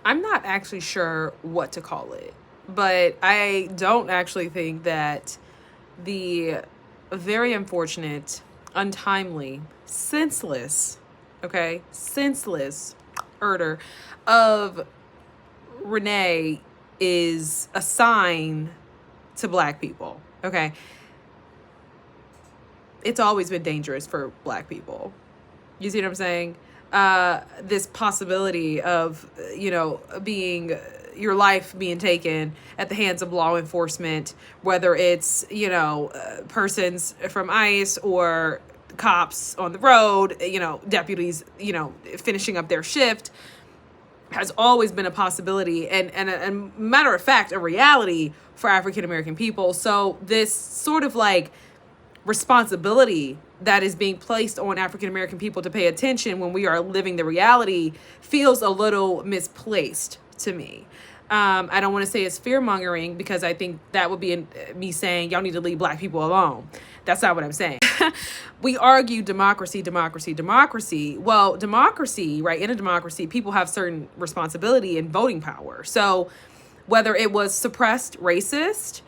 I'm not actually sure what to call it, but I don't actually think that the very unfortunate, untimely, senseless, okay, senseless murder of Renee is a sign to Black people, okay? It's always been dangerous for Black people. You see what I'm saying? This possibility of, being your life being taken at the hands of law enforcement, whether it's, persons from ICE or cops on the road, deputies, finishing up their shift, has always been a possibility and matter of fact, a reality for African American people. So this sort of like responsibility that is being placed on African American people to pay attention when we are living the reality feels a little misplaced to me. I don't want to say it's fear mongering, because I think that would be me saying y'all need to leave Black people alone. That's not what I'm saying. We argue democracy. Well, democracy, right? In a democracy, people have certain responsibility and voting power. So whether it was suppressed racist,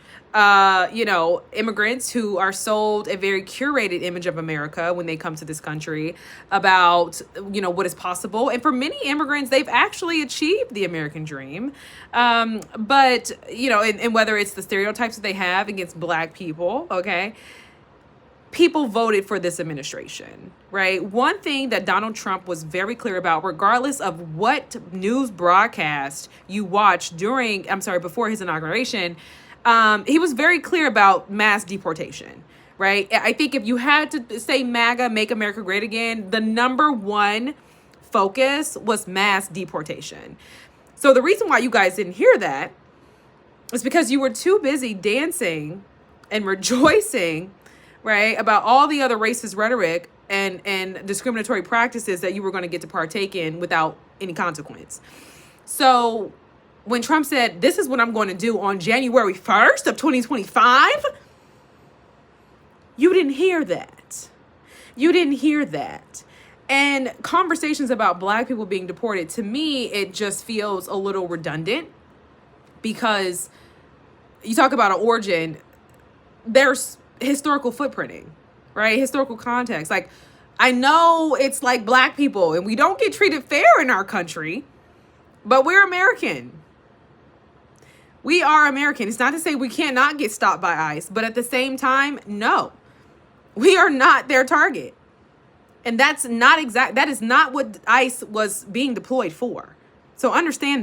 immigrants who are sold a very curated image of America when they come to this country about, what is possible. And for many immigrants, they've actually achieved the American dream. But, and whether it's the stereotypes that they have against Black people, okay, people voted for this administration, right? One thing that Donald Trump was very clear about, regardless of what news broadcast you watch before his inauguration, he was very clear about mass deportation, right? I think if you had to say MAGA, Make America Great Again, the number one focus was mass deportation. So the reason why you guys didn't hear that is because you were too busy dancing and rejoicing, right, about all the other racist rhetoric and discriminatory practices that you were going to get to partake in without any consequence. So when Trump said, this is what I'm going to do on January 1st of 2025, you didn't hear that. You didn't hear that. And conversations about Black people being deported, to me, it just feels a little redundant, because you talk about an origin, there's historical footprinting, right? Historical context. Like, I know it's like Black people and we don't get treated fair in our country, but we're American. We are American. It's not to say we cannot get stopped by ICE, but at the same time, no, we are not their target. And that is not what ICE was being deployed for. So understand